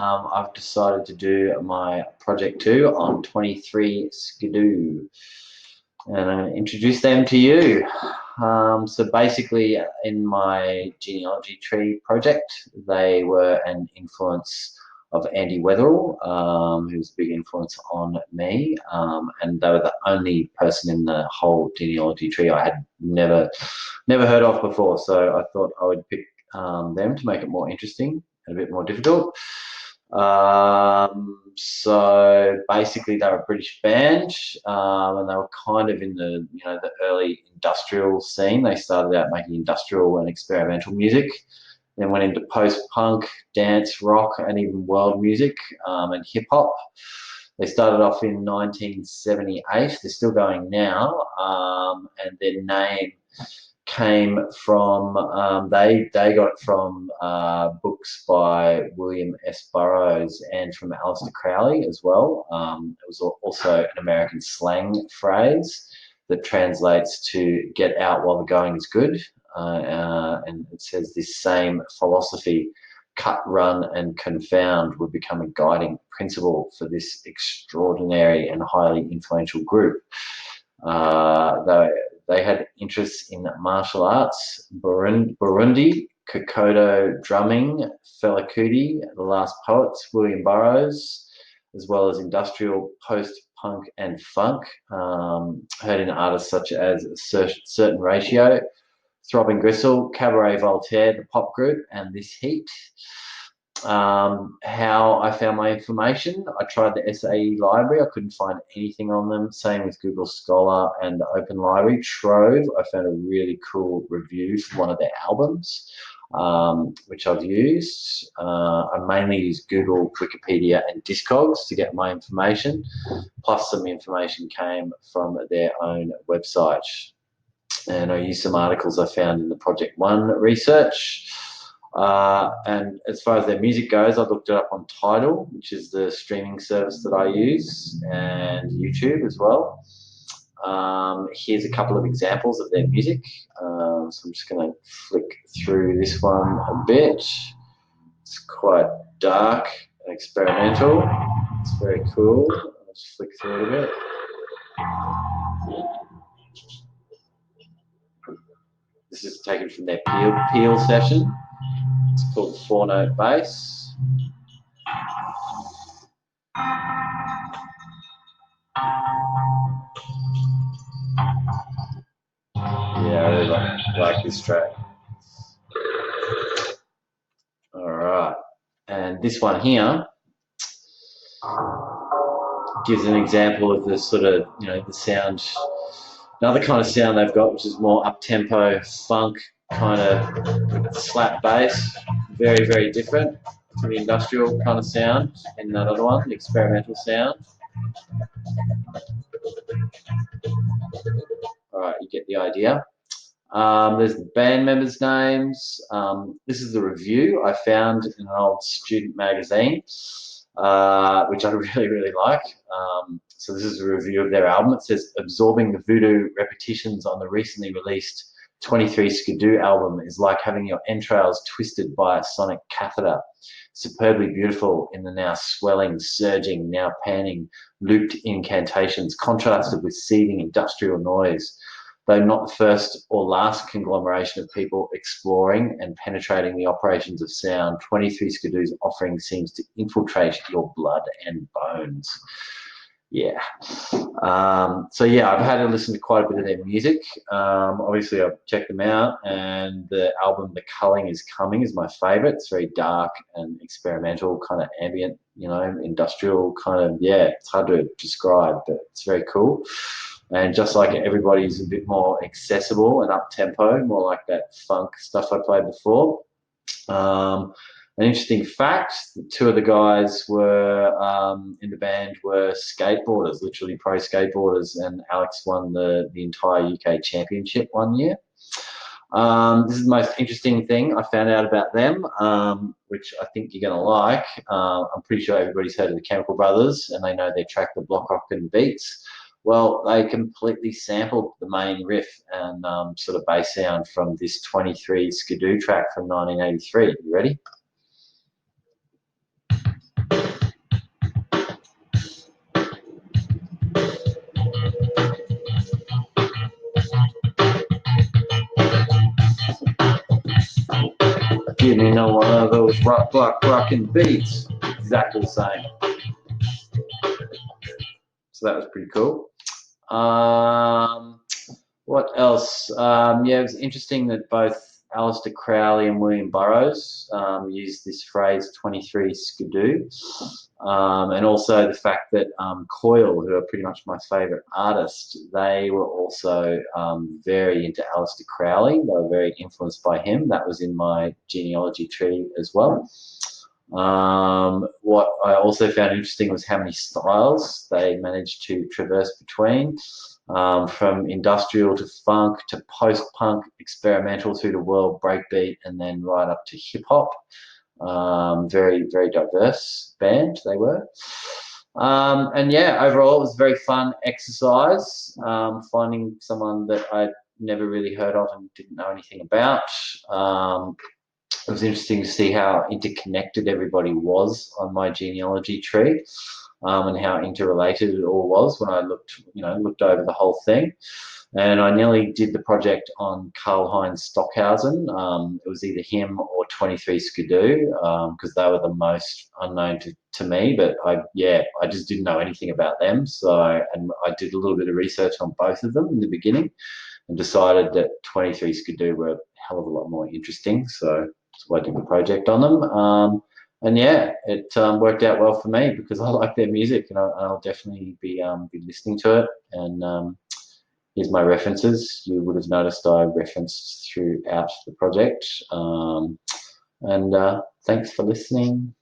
I've decided to do my project 2 on 23 Skidoo, and I'm going to introduce them to you. So basically, in my genealogy tree project, they were an influence of Andy Weatherall, who's a big influence on me, and they were the only person in the whole genealogy tree I had never heard of before. So I thought I would pick them to make it more interesting and a bit more difficult. So basically, they were a British band, and they were kind of in the the early industrial scene. They started out making industrial and experimental music, then went into post-punk, dance, rock, and even world music and hip hop. They started off in 1978. They're still going now, and their name came from they got it from books by William S. Burroughs and from Aleister Crowley as well. It was also an American slang phrase that translates to "get out while the going is good," and it says this same philosophy, cut, run, and confound, would become a guiding principle for this extraordinary and highly influential group. They had interests in martial arts, Burundi, Kokodo drumming, Fela Kuti, The Last Poets, William Burroughs, as well as industrial, post-punk, and funk. Heard in artists such as Certain Ratio, Throbbing Gristle, Cabaret Voltaire, the pop group, and This Heat. How I found my information: I tried the SAE library, I couldn't find anything on them. Same with Google Scholar and the Open Library. Trove, I found a really cool review for one of their albums, which I've used. I mainly use Google, Wikipedia, and Discogs to get my information, plus some information came from their own website. And I used some articles I found in the Project 1 research. And as far as their music goes, I looked it up on Tidal, which is the streaming service that I use, and YouTube as well. Here's a couple of examples of their music. So I'm just going to flick through this one a bit. It's quite dark and experimental. It's very cool. I'll just flick through it a bit. This is taken from their Peel session. It's called 4-note bass. Yeah, I really like this track. All right, and this one here gives an example of the sort of the sound. Another kind of sound they've got, which is more up-tempo funk kind of slap bass, very, very different to the industrial kind of sound in that other one, the experimental sound. All right, you get the idea. There's the band members' names. This is the review I found in an old student magazine, which I really, really like. So this is a review of their album. It says, absorbing the voodoo repetitions on the recently released 23 Skidoo album is like having your entrails twisted by a sonic catheter. Superbly beautiful in the now swelling, surging, now panning, looped incantations, contrasted with seething industrial noise. Though not the first or last conglomeration of people exploring and penetrating the operations of sound, 23 Skidoo's offering seems to infiltrate your blood and bones. Yeah. So yeah, I've had to listen to quite a bit of their music. Obviously, I've checked them out, and the album "The Culling Is Coming" is my favourite. It's very dark and experimental, kind of ambient, industrial kind of. Yeah, it's hard to describe, but it's very cool. And just like everybody's a bit more accessible and up tempo, more like that funk stuff I played before. An interesting fact: two of the guys were in the band were skateboarders, literally pro skateboarders, and Alex won the entire UK championship one year. This is the most interesting thing I found out about them, which I think you're going to like. I'm pretty sure everybody's heard of the Chemical Brothers, and they know their track, the Block Rockin' Beats. Well, they completely sampled the main riff and sort of bass sound from this 23 Skidoo track from 1983. You ready? Give me no one of those rockin' beats. Exactly the same. So that was pretty cool. What else? Yeah, it was interesting that both Aleister Crowley and William Burroughs used this phrase 23 Skidoo. And also the fact that Coil, who are pretty much my favourite artist, they were also very into Aleister Crowley. They were very influenced by him. That was in my genealogy tree as well. What I also found interesting was how many styles they managed to traverse between, from industrial to funk to post-punk, experimental through to world breakbeat, and then right up to hip-hop. Very, very diverse band they were. And yeah, overall it was a very fun exercise, finding someone that I'd never really heard of and didn't know anything about. It was interesting to see how interconnected everybody was on my genealogy tree, and how interrelated it all was when I looked over the whole thing. And I nearly did the project on Karl-Heinz Stockhausen. It was either him or 23 Skidoo, because they were the most unknown to me. But I just didn't know anything about them. And I did a little bit of research on both of them in the beginning, and decided that 23 Skidoo were a hell of a lot more interesting. So that's why I did the project on them. And yeah, it worked out well for me because I like their music, and I'll definitely be listening to it. And here's my references. You would have noticed I referenced throughout the project. And thanks for listening.